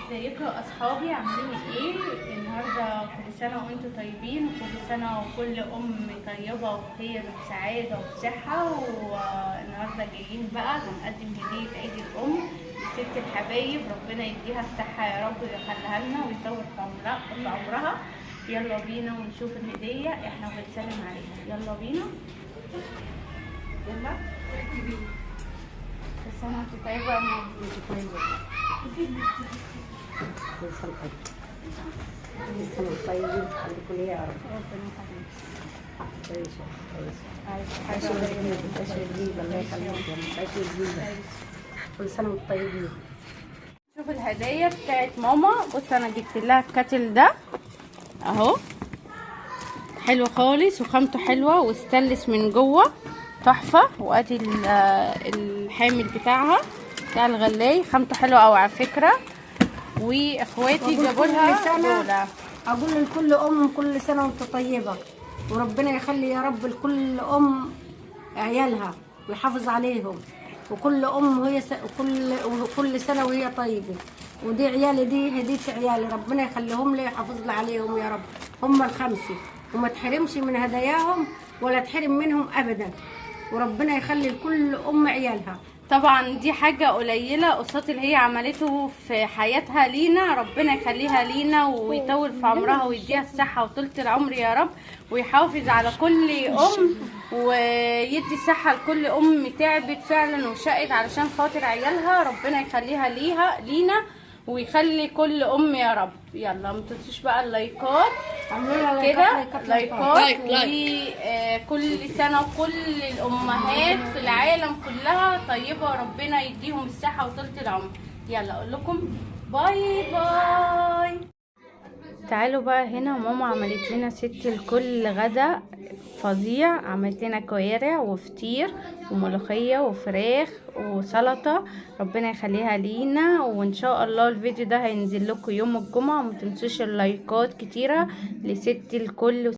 ازيكم يا اصحابي، عاملين ايه؟ النهارده كل سنه وانتم طيبين، وكل سنه وكل طيبه وبخير وبسعاده وبصحه. والنهارده جايين بقى هنقدم هديه عيد الام لست الحبايب، ربنا يديها الصحه يا رب ويخليها لنا ويطول في عمرها. يلا بينا ونشوف الهديه احنا بنسلم عليها. يلا بينا. يلا كل سنه وانتم طيبه يا ماما. كل سنة وانتم طيبين خليكم لي يا رب. ربنا يخليك. كويسة عايزه عيشوا جديد الله يخليكم. عيشوا جديد. كل سنة وانتم طيبين. شوف الهدايا بتاعت ماما. بص انا جبت لها الكاتل ده اهو، حلو خالص وخامته حلوه واستانلس من جوه تحفه. وادي الحامل بتاعها بتاع الغلاي، خامته حلوه قوي على فكره. واخواتي جابوا لها دول. اقول لكل ام كل سنة وانت طيبة، وربنا يخلي يا رب لكل ام عيالها ويحافظ عليهم، وكل ام وهي وكل سنة وهي طيبة. ودي عيالي، دي هدية عيالي، ربنا يخليهم لي يحافظ لي عليهم يا رب. هم الخمسة وما تحرمش من هداياهم ولا تحرم منهم ابدا، وربنا يخلي لكل ام عيالها. طبعا دي حاجة قليلة قصاد اللي هي عملته في حياتها لينا. ربنا يخليها لينا ويطول في عمرها ويديها الصحة وطولة العمر يا رب، ويحافظ على كل ام ويدي الصحة لكل ام تعبت فعلا وشقت علشان خاطر عيالها. ربنا يخليها لينا ويخلي كل ام يا رب. يلا ما تنسوش بقى اللايكات كده، لايكات. وكل سنه وكل الامهات في العالم كلها طيبه وربنا يديهم الصحه وطولة العمر. يلا اقول لكم باي باي. تعالوا بقى هنا، ماما عملت لنا ست الكل غدا فظيع. عملت لنا كوارع وفطير وملوخيه وفراخ وسلطه. ربنا يخليها لينا، وان شاء الله الفيديو ده هينزل لكم يوم الجمعه. وما تنسوش اللايكات كتيره لست الكل.